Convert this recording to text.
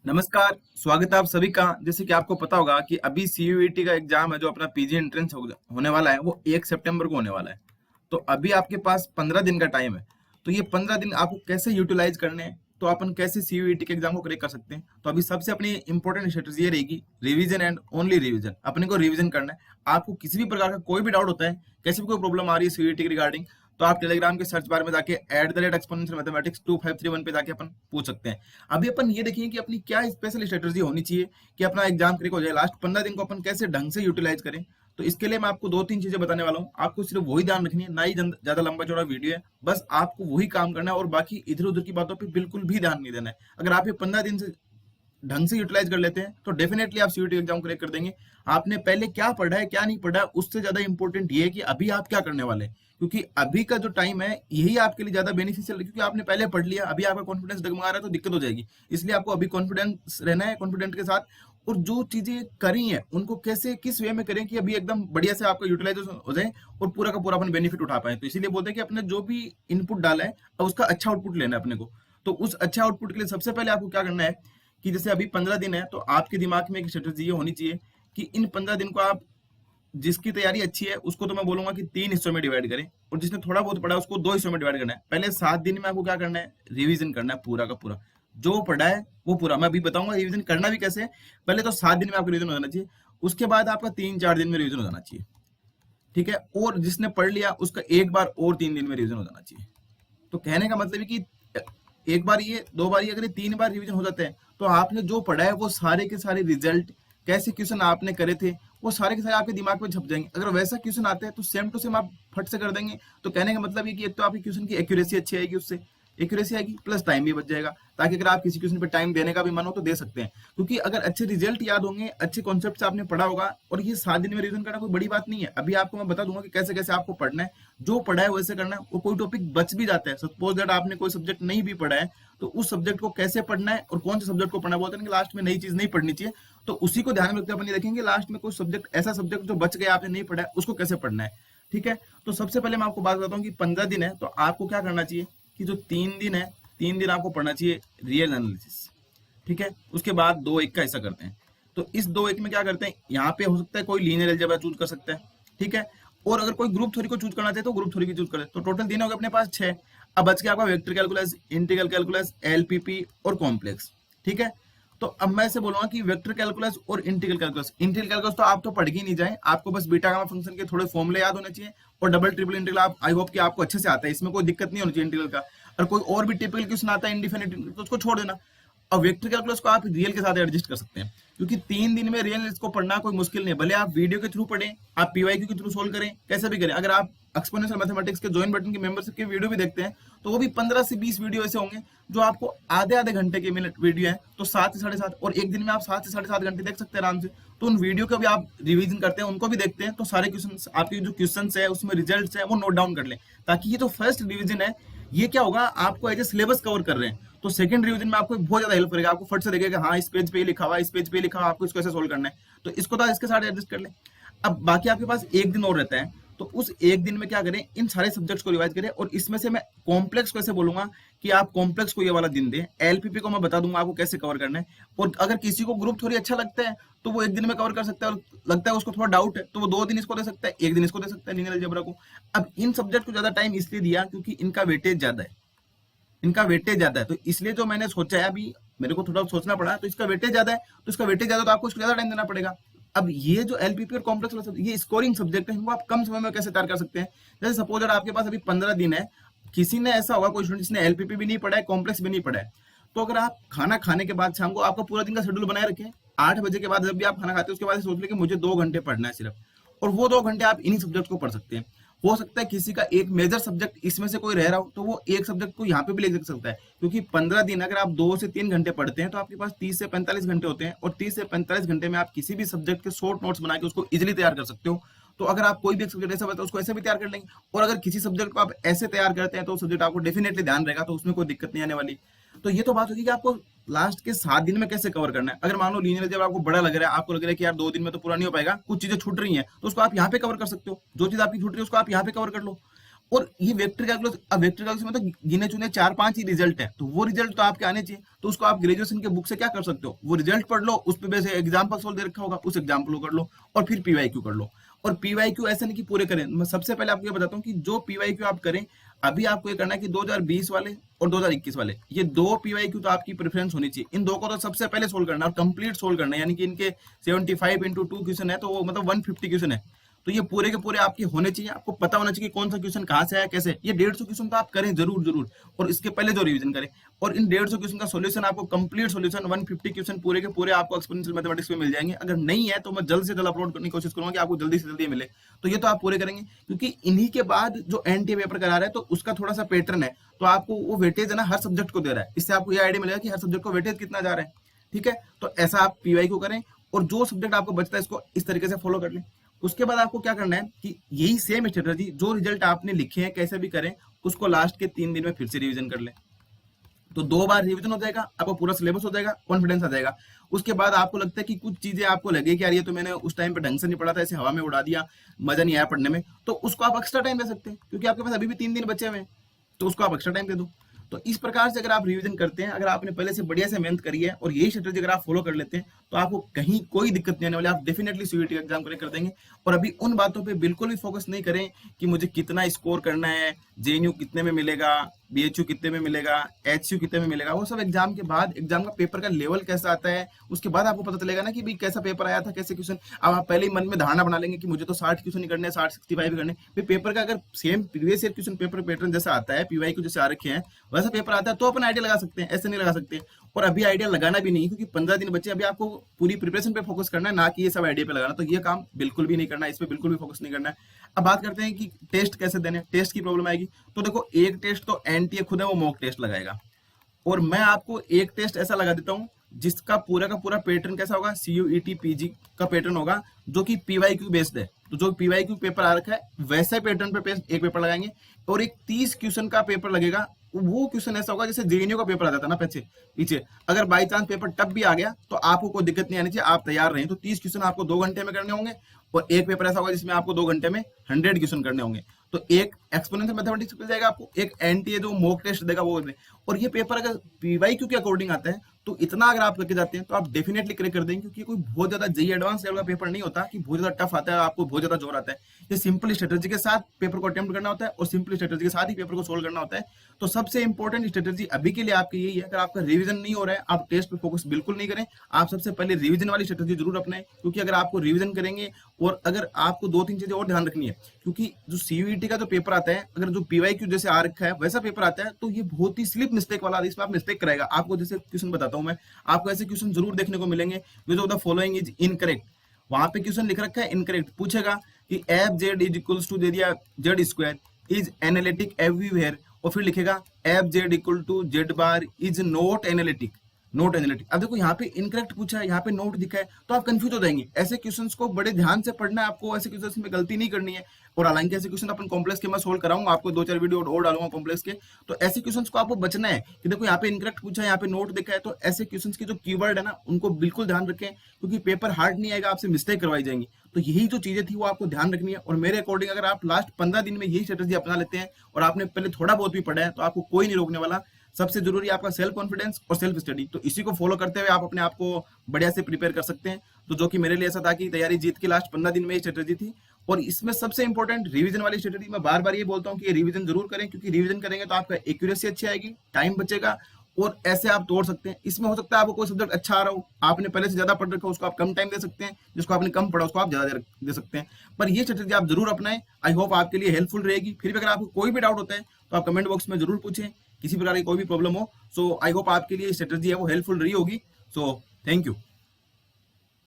नमस्कार, स्वागत है आप सभी का। जैसे कि आपको पता होगा कि अभी सीयूईटी का एग्जाम है जो अपना पीजी एंट्रेंस होने वाला है वो 1 सितंबर को होने वाला है। तो अभी आपके पास 15 दिन का टाइम है। तो ये 15 दिन आपको कैसे यूटिलाइज करने हैं, तो अपन कैसे सीयूईटी के एग्जाम को क्रैक कर सकते हैं। तो अभी सबसे अपनी इंपॉर्टेंट स्ट्रेटेजी ये रहेगी, रिवीजन एंड ओनली रिवीजन। अपने को रिवीजन करना है। आपको किसी भी प्रकार का कोई भी डाउट होता है, कैसी भी कोई प्रॉब्लम आ रही है सीयूईटी के रिगार्डिंग, तो आप टेलीग्राम के सर्च बार में जाके @exponential mathematics 2531 पे जाके अपन पूछ सकते हैं। अभी अपन ये देखिए कि अपनी क्या स्पेशल स्ट्रेटजी होनी चाहिए कि अपना एग्जाम क्लिक हो जाए। लास्ट 15 दिन को अपन कैसे ढंग से यूटिलाइज करें। तो इसके लिए मैं आपको 2-3 चीजें बताने वाला हूँ। आपको सिर्फ वही ध्यान रखनी है, ना ही ज्यादा लंबा चौड़ा वीडियो है। बस आपको वही काम करना है और बाकी इधर उधर की बातों पर बिल्कुल भी ध्यान नहीं देना है। अगर आप ये 15 दिन से ढंग से यूटिलाइज कर लेते हैं तो डेफिनेटली आप सीयूटी एग्जाम क्रैक कर देंगे। आपने पहले क्या पढ़ा है क्या नहीं पढ़ा है, उससे ज्यादा इंपॉर्टेंट ये है कि अभी आप क्या करने वाले हैं। क्योंकि अभी का जो टाइम है यही आपके लिए ज्यादा बेनिफिशियल है, क्योंकि आपने पहले पढ़ लिया। अभी आपका कॉन्फिडेंस डगमगा रहा है तो दिक्कत हो जाएगी। इसलिए आपको अभी कॉन्फिडेंस रहना है, कॉन्फिडेंट के साथ। और जो चीजें करी हैं उनको कैसे किस वे में करें कि अभी एकदम बढ़िया से आपका यूटिलाइजेशन हो जाए और पूरा का पूरा अपन बेनिफिट उठा पाए। तो इसीलिए बोलते हैं कि अपने जो भी इनपुट डाला है अब उसका अच्छा आउटपुट लेना है अपने को। तो उस अच्छा आउटपुट के लिए सबसे पहले आपको क्या करना है कि जैसे अभी 15 दिन है तो आपके दिमाग में एक स्ट्रेटेजी ये होनी चाहिए कि इन 15 दिन को आप, जिसकी तैयारी अच्छी है उसको तो मैं बोलूंगा कि 3 हिस्सों में डिवाइड करें, और जिसने थोड़ा बहुत पढ़ा है उसको 2 हिस्सों में डिवाइड करना है। पहले 7 दिन में आपको क्या करना है, रिवीजन करना है पूरा का पूरा। जो पढ़ा है वो पूरा मैं अभी बताऊंगा रिवीजन करना भी कैसे है। पहले तो 7 दिन में आपको रिवीजन हो जाना चाहिए। उसके बाद आपका 3-4 दिन में रिवीजन हो जाना चाहिए, ठीक है। और जिसने पढ़ लिया उसका एक बार और 3 दिन में रिवीजन हो जाना चाहिए। तो कहने का मतलब है कि एक बार ये, 2 बार ये, अगर ये 3 बार रिवीजन हो जाते हैं तो आपने जो पढ़ा है वो सारे के सारे रिजल्ट, कैसे क्वेश्चन आपने करे थे, वो सारे के सारे आपके दिमाग में छप जाएंगे। अगर वैसा क्वेश्चन आते हैं तो सेम टू सेम आप फट से कर देंगे। तो कहने का मतलब ये कि एक तो आपकी क्वेश्चन की एक्यूरेसी अच्छी आएगी, उससे एक्यूरेसी आएगी, प्लस टाइम भी बच जाएगा, ताकि अगर आप किसी क्वेश्चन पे टाइम देने का भी मन हो तो दे सकते हैं। क्योंकि अगर अच्छे रिजल्ट याद होंगे, अच्छे कॉन्सेप्ट आपने पढ़ा होगा, और ये 7 दिन में रिवीजन करना कोई बड़ी बात नहीं है। अभी आपको मैं बता दूंगा कि कैसे कैसे आपको पढ़ना है। जो पढ़ा है वैसे करना है। वो कोई टॉपिक बच भी जाता है, सपोज दैट आपने कोई सब्जेक्ट नहीं भी पढ़ा है, तो उस सब्जेक्ट को कैसे पढ़ना है और कौन से सब्जेक्ट को पढ़ना है। बोलते हैं कि लास्ट में नई चीज नहीं पढ़नी चाहिए, तो उसी को ध्यान में रखते अपन ये देखेंगे लास्ट में कोई सब्जेक्ट, ऐसा सब्जेक्ट जो बच गया आपने नहीं पढ़ा है, उसको कैसे पढ़ना है, ठीक है। तो सबसे पहले मैं आपको बात बताता हूँ कि 15 दिन है तो आपको क्या करना चाहिए कि जो 3 दिन है, 3 दिन आपको पढ़ना चाहिए रियल एनालिसिस, ठीक है। उसके बाद 2-1 का हिस्सा करते हैं। तो इस 2-1 में क्या करते हैं, यहाँ पे हो सकता है कोई लीनियर अलजेब्रा चूज कर सकता है, ठीक है। और अगर कोई ग्रुप थ्योरी को चूज करना चाहे तो ग्रुप थ्योरी की चूज करे। तो टोटल दिन हो गए अपने पास 6। अब बच गया आपका vector calculus, integral calculus, LPP और कॉम्प्लेक्स, ठीक है। तो अब मैं से बोलूंगा कि वेक्टर कैलकुलस और इंटीग्रल कैलकुलस, इंटीग्रल कैलकुलस तो आप तो पढ़ ही नहीं जाए, आपको बस बीटा गामा फंक्शन के थोड़े फॉर्मूले याद होने चाहिए। और डबल ट्रिपल इंटीग्रल आप, आई होप कि आपको अच्छे से आता है, इसमें कोई दिक्कत नहीं होनी चाहिए इंटीग्रल का। और कोई और भी टिपिकल क्वेश्चन आता है इंडिफिनिट, तो उसको छोड़ देना। और वेक्टर कैलकुलस को आप रियल के साथ एडजस्ट कर सकते हैं, क्योंकि 3 दिन में रियल इसको पढ़ना कोई मुश्किल नहीं है। भले आप वीडियो के थ्रू पढ़ें, आप पीवाईक्यू के थ्रू सोल्व करें, कैसे भी करें। अगर आप एक्सपोनेंशियल मैथमेटिक्स के जॉइन बटन की मेंबरशिप के वीडियो भी देखते हैं तो वो भी 15 से 20 वीडियो ऐसे होंगे जो आपको आधे आधे घंटे के मिनट वीडियो है, तो 7 से 7.5, और एक दिन में आप 7 से 7.5 घंटे देख सकते हैं आराम से। तो उन वीडियो का भी आप रिवीजन करते हैं, उनको भी देखते हैं, तो सारे क्वेश्चन, आपके जो क्वेश्चन है उसमें रिजल्ट है वो नोट डाउन कर लें, ताकि ये जो फर्स्ट रिवीजन है ये क्या होगा, आपको एज ए सिलेबस कवर कर रहे हैं। तो सेकंड रिवीजन में आपको बहुत ज्यादा हेल्प करेगा। आपको फट से देखेगा हाँ इस पेज पे लिखा हुआ, इस पेज पे लिखा हुआ, आपको इसको ऐसे सोल्व करना है, तो इसको तो इसके साथ एडजस्ट कर ले। अब बाकी आपके पास एक दिन और रहता है, तो उस एक दिन में क्या करें, इन सारे सब्जेक्ट्स को रिवाइज करें। और इसमें से मैं कॉम्प्लेक्स को ऐसे बोलूंगा कि आप कॉम्प्लेक्स को ये वाला दिन दें। एलपीपी को मैं बता दूंगा आपको कैसे कवर करना है। और अगर किसी को ग्रुप थ्योरी अच्छा लगता है तो वो एक दिन में कवर कर सकता है, और लगता है उसको थोड़ा डाउट है तो वो 2 दिन इसको दे सकता है, एक दिन इसको दे सकता है लीनियर अलजेब्रा को। अब इन सब्जेक्ट को ज्यादा टाइम इसलिए दिया क्योंकि इनका वेटेज ज्यादा है, इनका वेटेज ज्यादा है। तो इसलिए जो मैंने सोचा है, अभी मेरे को थोड़ा सोचना पड़ा, तो इसका वेटेज ज्यादा है, तो इसका वेटेज ज्यादा, तो आपको इसको ज्यादा टाइम देना पड़ेगा। अब ये जो एलपीपी और कॉम्प्लेक्स वाला ये स्कोरिंग सब्जेक्ट है, इनको आप कम समय में कैसे तैयार कर सकते हैं। जैसे सपोज अगर आपके पास अभी 15 दिन है, किसी ने ऐसा होगा कोई स्टूडेंट जिसने एलपीपी भी नहीं पढ़ा है, कॉम्प्लेक्स भी नहीं पढ़ा है, तो अगर आप खाना खाने के बाद शाम को आपका पूरा दिन का शेड्यूल बनाए रखें, 8 बजे के बाद जब भी आप खाना खाते हैं उसके बाद सोच लें कि मुझे 2 घंटे पढ़ना है सिर्फ, और वो 2 घंटे आप इन्हीं सब्जेक्ट को पढ़ सकते हैं। हो सकता है किसी का एक मेजर सब्जेक्ट इसमें से कोई रह रहा हो, तो वो एक सब्जेक्ट को यहाँ पे भी लिख सकता है। क्योंकि 15 दिन अगर आप 2 से 3 घंटे पढ़ते हैं तो आपके पास 30 से 45 घंटे होते हैं, और 30 से 45 घंटे में आप किसी भी सब्जेक्ट के शॉर्ट नोट्स बना के उसको इजिली तैयार कर सकते हो। तो अगर आप कोई भी एक सब्जेक्ट ऐसा बताओ उसको ऐसे भी तैयार कर लेंगे। और अगर किसी सब्जेक्ट को आप ऐसे तैयार करते हैं तो सब्जेक्ट आपको डेफिनेटली ध्यान रहेगा, तो उसमें कोई दिक्कत नहीं आने वाली। तो ये तो बात होगी कि आपको लास्ट के 7 दिन में कैसे कवर करना है। अगर मान लो लीनियर अलजेब्रा आपको बड़ा लग रहा है, आपको लग रहा है कि यार 2 दिन में तो पूरा नहीं हो पाएगा, कुछ चीजें छूट रही हैं, तो उसको आप यहाँ पे कवर कर सकते हो। जो चीज आपकी छूट रही है उसको आप यहाँ पे कवर कर लो। और ये वेक्टर कैलकुलस, अब वेक्टर कैलकुलस में तो गिने चुने 4-5 ही रिजल्ट है, तो वो रिजल्ट तो आपके आने चाहिए। तो उसको आप ग्रेजुएशन के बुक से क्या कर सकते हो, वो रिजल्ट पढ़ लो, उस पे वैसे एग्जाम्पल सोल्व दे रखा होगा, उस एग्जाम्पल को कर लो और फिर पीवाईक्यू कर लो। और पीवाईक्यू ऐसा नहीं कि पूरे करें, मैं सबसे पहले आपको ये बताता हूँ कि जो पीवाईक्यू आप करें, अभी आपको ये करना है कि 2020 वाले और 2021 वाले, ये दो पीवाईक्यू तो आपकी प्रेफरेंस होनी चाहिए। इन दो को तो सबसे पहले सोल्व करना है और कंप्लीट सोल्व करना है, यानी कि इनके 75 इंटू 2 क्वेश्चन है, तो वो मतलब 150 क्वेश्चन है। तो ये पूरे के पूरे आपके होने चाहिए, आपको पता होना चाहिए कि कौन सा क्वेश्चन कहाँ से आया, कैसे। ये 150 क्वेश्चन तो आप करें जरूर जरूर, और इसके पहले जो रिवीजन करें, और इन 150 क्वेश्चन का सॉल्यूशन आपको कंप्लीट सॉल्यूशन 150 क्वेश्चन पूरे के पूरे आपको एक्सपोनेंशियल मैथमेटिक्स में मिल जाएंगे। अगर नहीं है तो मैं जल्द से जल्द अपलोड करने की कोशिश करूंगा कि आपको जल्दी से जल्दी मिले। तो ये तो आप पूरे करेंगे, क्योंकि इन्हीं के बाद जो एनटीए पेपर करा रहा है तो उसका थोड़ा सा पैटर्न है, तो आपको वो वेटेज है ना हर सब्जेक्ट को दे रहा है, इससे आपको ये आइडिया मिलेगा कि हर सब्जेक्ट को वेटेज कितना जा रहा है। ठीक है, तो ऐसा आप पीवाई को करें, और जो सब्जेक्ट आपको बचता है इसको इस तरीके से फॉलो कर लें। उसके बाद आपको क्या करना है कि यही सेम स्ट्रेटजी, जो रिजल्ट आपने लिखे हैं कैसे भी करें, उसको लास्ट के 3 दिन में फिर से रिवीजन कर लें। तो 2 बार रिवीजन हो जाएगा, आपको पूरा सिलेबस हो जाएगा, कॉन्फिडेंस आ जाएगा। उसके बाद आपको लगता है कि कुछ चीजें आपको लगे कि यार ये तो मैंने उस टाइम पे ढंग से नहीं पढ़ा था, ऐसे हवा में उड़ा दिया, मजा नहीं आया पढ़ने में, तो उसको आप एक्स्ट्रा टाइम दे सकते हैं, क्योंकि आपके पास अभी भी 3 दिन बचे हुए हैं, तो उसको आप एक्स्ट्रा टाइम दे दो। तो इस प्रकार से अगर आप रिवीजन करते हैं, अगर आपने पहले से बढ़िया से मेहनत करी है और यही स्ट्रेटेजी अगर आप फॉलो कर लेते हैं, तो आपको कहीं कोई दिक्कत नहीं आने वाली, आप डेफिनेटली सीयूईटी एग्जाम कर देंगे। और अभी उन बातों पे बिल्कुल भी फोकस नहीं करें कि मुझे कितना स्कोर करना है, जेएनयू कितने में मिलेगा, बीएचयू कितने में मिलेगा, एचयू कितने में मिलेगा। वो सब एग्जाम के बाद, एग्जाम का पेपर का लेवल कैसा आता है उसके बाद आपको पता चलेगा ना कि भाई कैसा पेपर आया था, कैसे क्वेश्चन। अब आप पहले ही मन में धारणा बना लेंगे कि मुझे तो 60 क्वेश्चन ही करने हैं, 60-65 ही करने। भाई पेपर का अगर same previous year question paper pattern जैसा आता है, पीवाईक्यू जैसे आ रखे हैं, वैसा पेपर आता है तो अपन आइडिया लगा सकते हैं, ऐसे नहीं लगा सकते। और अभी आइडिया लगाना भी नहीं, क्योंकि 15 दिन बचे, अभी आपको पूरी प्रिपरेशन पे फोकस करना है, ना कि ये सब आइडिया पे लगाना। तो ये काम बिल्कुल भी नहीं करना है, इस पे बिल्कुल भी फोकस नहीं करना है। अब बात करते हैं कि टेस्ट कैसे देने, टेस्ट की प्रॉब्लम आएगी। तो देखो, एक टेस्ट तो एनटीए खुद है वो मॉक टेस्ट लगाएगा, और मैं आपको एक टेस्ट ऐसा लगा देता हूँ जिसका पूरा का पूरा पैटर्न कैसा होगा, सीयूईटी पीजी का पैटर्न होगा, जो कि पीवाईक्यू बेस्ड है। तो जो पीवाईक्यू पेपर आ रखा है वैसे पैटर्न पे एक पेपर लगाएंगे, और एक 30 क्वेश्चन का पेपर लगेगा। वो क्वेश्चन ऐसा होगा जैसे जेएनयू का पेपर आता था ना पीछे पीछे, अगर बाई चांस पेपर टफ भी आ गया तो आपको कोई दिक्कत नहीं आनी चाहिए, आप तैयार रहें। तो 30 क्वेश्चन आपको 2 घंटे में करने होंगे, और एक पेपर ऐसा होगा जिसमें आपको 2 घंटे में 100 क्वेश्चन करने होंगे। तो एक एक्सपोनेंशियल मैथमेटिक्स मिल जाएगा आपको, एक एनटीए जो मॉक टेस्ट देगा वो दे। और ये पेपर अगर पीवाईक्यू के अकॉर्डिंग आता है तो इतना अगर आप करके जाते हैं तो आप डेफिनेटली क्रैक कर देंगे, क्योंकि कोई बहुत ज्यादा जेई एडवांस लेवल का पेपर नहीं होता कि बहुत ज्यादा टफ आता है, आपको बहुत ज्यादा जोर आता है। ये सिंपल स्ट्रेटेजी के साथ पेपर को अटेम्प्ट करना होता है, और सिंपल स्ट्रेटेजी के साथ ही पेपर को सोल्व करना होता है। तो सबसे इंपॉर्टेंट स्ट्रेटेजी अभी के लिए आपकी यही है, अगर आपका रिवीजन नहीं हो रहा है, आप टेस्ट पे फोकस बिल्कुल नहीं करें, आप सबसे पहले रिवीजन वाली स्ट्रेटेजी जरूर अपनाएं। क्योंकि अगर आपको रिवीजन करेंगे, और अगर आपको 2-3 चीजें और ध्यान रखनी है, क्योंकि जो सीयूईटी का जो पेपर आता है, अगर जो पीवाईक्यू जैसे आ रखा है वैसा पेपर आता है, तो ये बहुत ही स्लिप मिस्टेक वाला, इसमें आप मिस्टेक कराएगा आपको। जैसे क्वेश्चन बताता हूं मैं आपको, ऐसे क्वेश्चन जरूर देखने को मिलेंगे, which of the following is incorrect. वहां पे क्वेश्चन लिख रखा है इनकरेक्ट, पूछेगा कि F Z is equals to दे दिया Z square is analytic everywhere, और फिर लिखेगा F Z equal to Z bar is not analytic, not analytic. अब देखो यहाँ पे इनकरेक्ट पूछा है, यहाँ पे नोट दिखा है, तो आप कंफ्यूज हो जाएंगे। ऐसे क्वेश्चंस को बड़े ध्यान से पढ़ना है आपको, ऐसे क्वेश्चंस में गलती नहीं करनी है। और हालांकि ऐसे क्वेश्चन अपन कॉम्प्लेक्स के मैं सोल्व कराऊंगा, आपको 2-4 वीडियो और डालूंगा कॉम्प्लेक्स के। तो ऐसे क्वेश्चंस को आपको बचना है कि देखो यहाँ पे इनकरेक्ट पूछा है, यहाँ पे नोट दिखा है, तो ऐसे क्वेश्चंस के जो कीवर्ड है ना उनको बिल्कुल ध्यान रखें, क्योंकि पेपर हार्ड नहीं आएगा, आपसे मिस्टेक करवाई जाएंगी। तो यही जो चीजें थी वो आपको ध्यान रखनी है। और मेरे अकॉर्डिंग अगर आप लास्ट 15 दिन में यही स्ट्रेटेजी अपना लेते हैं, और आपने पहले थोड़ा बहुत भी पढ़ा है, तो आपको कोई नहीं रोकने वाला। सबसे जरूरी है आपका सेल्फ कॉन्फिडेंस और सेल्फ स्टडी। तो इसी को फॉलो करते हुए आप अपने आप को बढ़िया से प्रिपेयर कर सकते हैं। तो जो कि मेरे लिए ऐसा था कि तैयारी जीत के लास्ट 15 दिन में ये स्ट्रेटेजी थी। और इसमें सबसे इंपॉर्टेंट रिवीजन वाली स्ट्रेटेजी, मैं बार बार ये बोलता हूँ कि ये रिवीजन जरूर करें, क्योंकि रिवीजन करेंगे तो आपका एक्यूरेसी अच्छी आएगी, टाइम बचेगा, और ऐसे आप तोड़ सकते हैं। इसमें हो सकता है आपको कोई सब्जेक्ट अच्छा आ रहा हो, आपने पहले से ज्यादा पढ़ रखा हो, उसको आप कम टाइम दे सकते हैं, जिसको आपने कम पढ़ा उसको आप ज्यादा दे सकते हैं। पर ये स्ट्रेटेजी आप जरूर अपनाएं, आई होप आपके लिए हेल्पफुल रहेगी। फिर भी अगर आपको कोई भी डाउट होता है तो आप कमेंट बॉक्स में जरूर पूछें, किसी प्रकार की कोई भी प्रॉब्लम हो। सो आई होप आपके लिए स्ट्रेटेजी है वो हेल्पफुल रही होगी। So thank you.